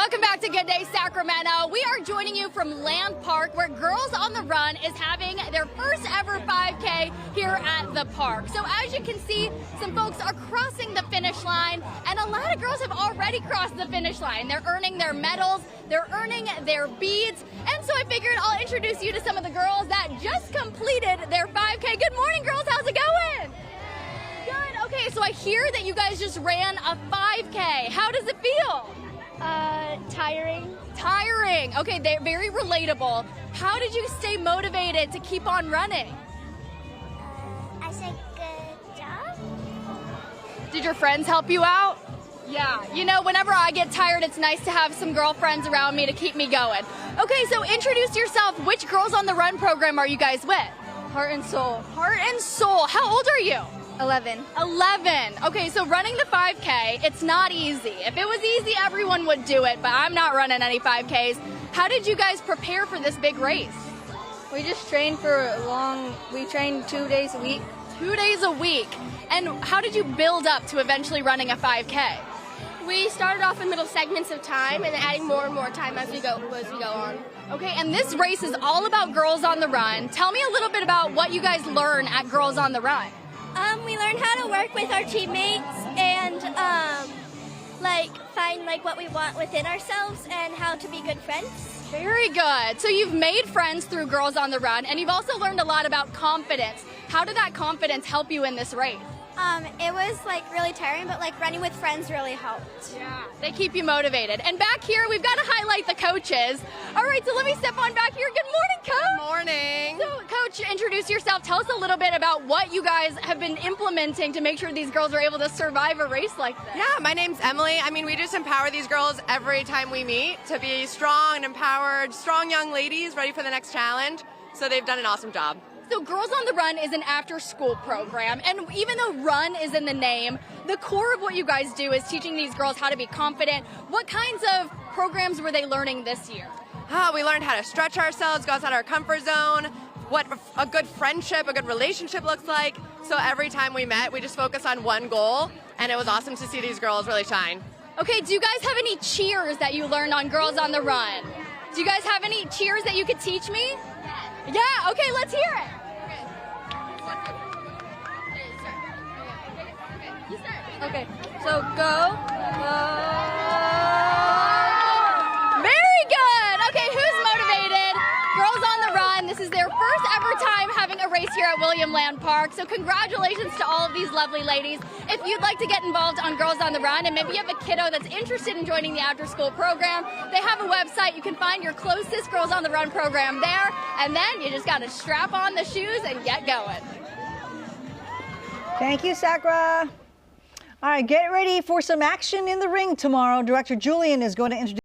Welcome back to Good Day Sacramento. We are joining you from Land Park, where Girls on the Run is having their first ever 5K here at the park. So as you can see, some folks are crossing the finish line, and a lot of girls have already crossed the finish line. They're earning their medals, they're earning their beads, and so I figured I'll introduce you to some of the girls that just completed their 5K. Good morning, girls. How's it going? Good. Okay, so I hear that you guys just ran a 5K. How does it feel? Tiring. Tiring. Okay, they're very relatable. How did you stay motivated to keep on running? I said good job. Did your friends help you out? Yeah, you know, whenever I get tired, it's nice to have some girlfriends around me to keep me going. Okay, so introduce yourself. Which Girls on the Run program are you guys with? Heart and soul. Heart and Soul. How old are you? 11. 11. Okay, so running the 5K, it's not easy. If it was easy, everyone would do it, but I'm not running any 5Ks. How did you guys prepare for this big race? We just trained we trained 2 days a week. 2 days a week. And how did you build up to eventually running a 5K? We started off in middle segments of time and adding more and more time as we go on. Okay, and this race is all about Girls on the Run. Tell me a little bit about what you guys learn at Girls on the Run. We learned how to work with our teammates and find what we want within ourselves and how to be good friends. Very good. So you've made friends through Girls on the Run, and you've also learned a lot about confidence. How did that confidence help you in this race? It was really tiring, but running with friends really helped. Yeah, they keep you motivated. And back here, we've got to highlight the coaches. All right, so let me step on back here. Good morning, Coach. Good morning. So, Coach, introduce yourself. Tell us a little bit about what you guys have been implementing to make sure these girls are able to survive a race like this. Yeah, my name's Emily. We just empower these girls every time we meet to be strong and empowered, strong young ladies ready for the next challenge. So they've done an awesome job. So Girls on the Run is an after-school program, and even though run is in the name, the core of what you guys do is teaching these girls how to be confident. What kinds of programs were they learning this year? We learned how to stretch ourselves, go outside our comfort zone, what a good friendship, a good relationship looks like. So every time we met, we just focused on one goal, and it was awesome to see these girls really shine. Okay, do you guys have any cheers that you learned on Girls on the Run? Do you guys have any cheers that you could teach me? Yeah, okay, let's hear it. Okay, so go. Very good. Okay, who's motivated? Girls on the Run. This is their first ever time having a race here at William Land Park. So congratulations to all of these lovely ladies. If you'd like to get involved on Girls on the Run, and maybe you have a kiddo that's interested in joining the after-school program, they have a website. You can find your closest Girls on the Run program there, and then you just got to strap on the shoes and get going. Thank you, Sacra. All right, get ready for some action in the ring tomorrow. Director Julian is going to introduce